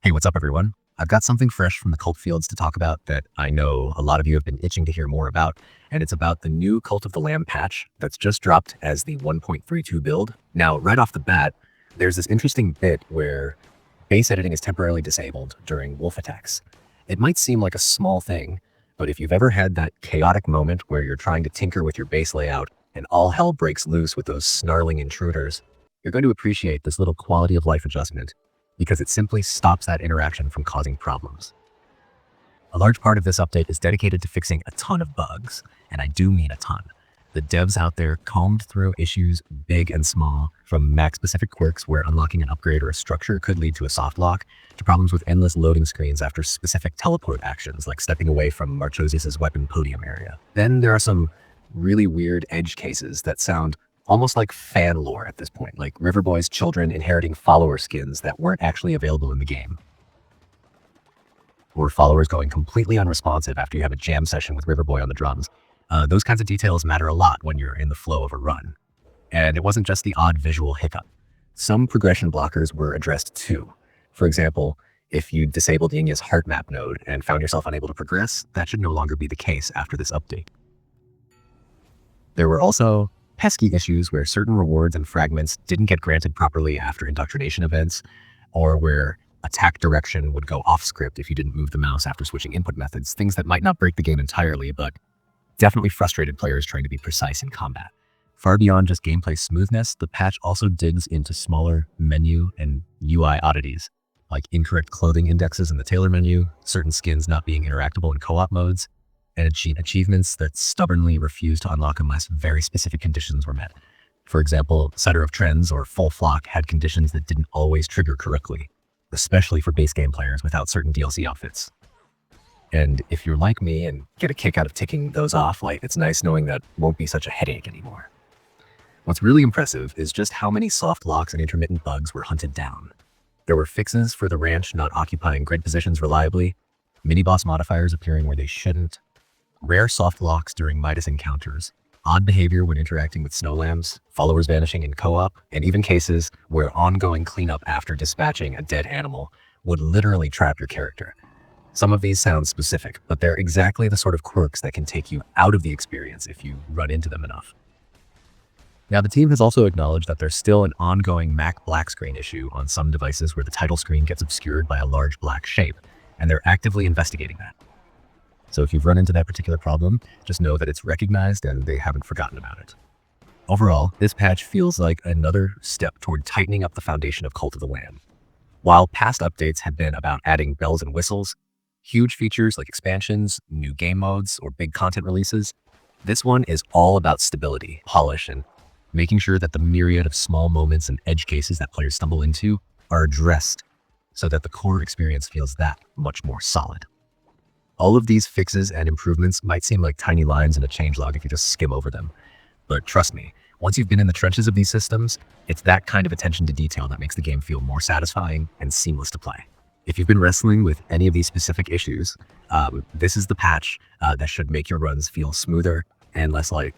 Hey, what's up, everyone? I've got something fresh from the cult fields to talk about that I know a lot of you have been itching to hear more about, and it's about the new Cult of the Lamb patch that's just dropped as the 1.32 build. Now, right off the bat, there's this interesting bit where base editing is temporarily disabled during wolf attacks. It might seem like a small thing, but if you've ever had that chaotic moment where you're trying to tinker with your base layout and all hell breaks loose with those snarling intruders, you're going to appreciate this little quality of life adjustment because it simply stops that interaction from causing problems. A large part of this update is dedicated to fixing a ton of bugs, and I do mean a ton. The devs out there combed through issues big and small, from Mac-specific quirks where unlocking an upgrade or a structure could lead to a soft lock, to problems with endless loading screens after specific teleport actions like stepping away from Marchosius's weapon podium area. Then there are some really weird edge cases that sound almost like fan lore at this point, like Riverboy's children inheriting follower skins that weren't actually available in the game. Or followers going completely unresponsive after you have a jam session with Riverboy on the drums. Those kinds of details matter a lot when you're in the flow of a run. And it wasn't just the odd visual hiccup. Some progression blockers were addressed too. For example, if you disabled Yinya's heart map node and found yourself unable to progress, that should no longer be the case after this update. There were also pesky issues where certain rewards and fragments didn't get granted properly after indoctrination events, or where attack direction would go off script if you didn't move the mouse after switching input methods, things that might not break the game entirely, but definitely frustrated players trying to be precise in combat. Far beyond just gameplay smoothness, the patch also digs into smaller menu and UI oddities, like incorrect clothing indexes in the tailor menu, certain skins not being interactable in co-op modes, and achievements that stubbornly refuse to unlock unless very specific conditions were met. For example, Setter of Trends or Full Flock had conditions that didn't always trigger correctly, especially for base game players without certain DLC outfits. And if you're like me and get a kick out of ticking those off, like, it's nice knowing that won't be such a headache anymore. What's really impressive is just how many soft locks and intermittent bugs were hunted down. There were fixes for the ranch not occupying grid positions reliably, mini-boss modifiers appearing where they shouldn't, rare soft locks during Midas encounters, odd behavior when interacting with snow lambs, followers vanishing in co-op, and even cases where ongoing cleanup after dispatching a dead animal would literally trap your character. Some of these sound specific, but they're exactly the sort of quirks that can take you out of the experience if you run into them enough. Now, the team has also acknowledged that there's still an ongoing Mac black screen issue on some devices where the title screen gets obscured by a large black shape, and they're actively investigating that. So if you've run into that particular problem, just know that it's recognized and they haven't forgotten about it. Overall, this patch feels like another step toward tightening up the foundation of Cult of the Lamb. While past updates had been about adding bells and whistles, huge features like expansions, new game modes, or big content releases, this one is all about stability, polish, and making sure that the myriad of small moments and edge cases that players stumble into are addressed so that the core experience feels that much more solid. All of these fixes and improvements might seem like tiny lines in a changelog if you just skim over them. But trust me, once you've been in the trenches of these systems, it's that kind of attention to detail that makes the game feel more satisfying and seamless to play. If you've been wrestling with any of these specific issues, this is the patch that should make your runs feel smoother and less like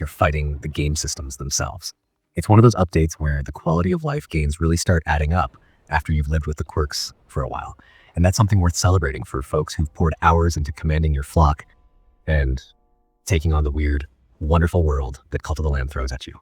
you're fighting the game systems themselves. It's one of those updates where the quality of life gains really start adding up after you've lived with the quirks for a while. And that's something worth celebrating for folks who've poured hours into commanding your flock and taking on the weird, wonderful world that Cult of the Lamb throws at you.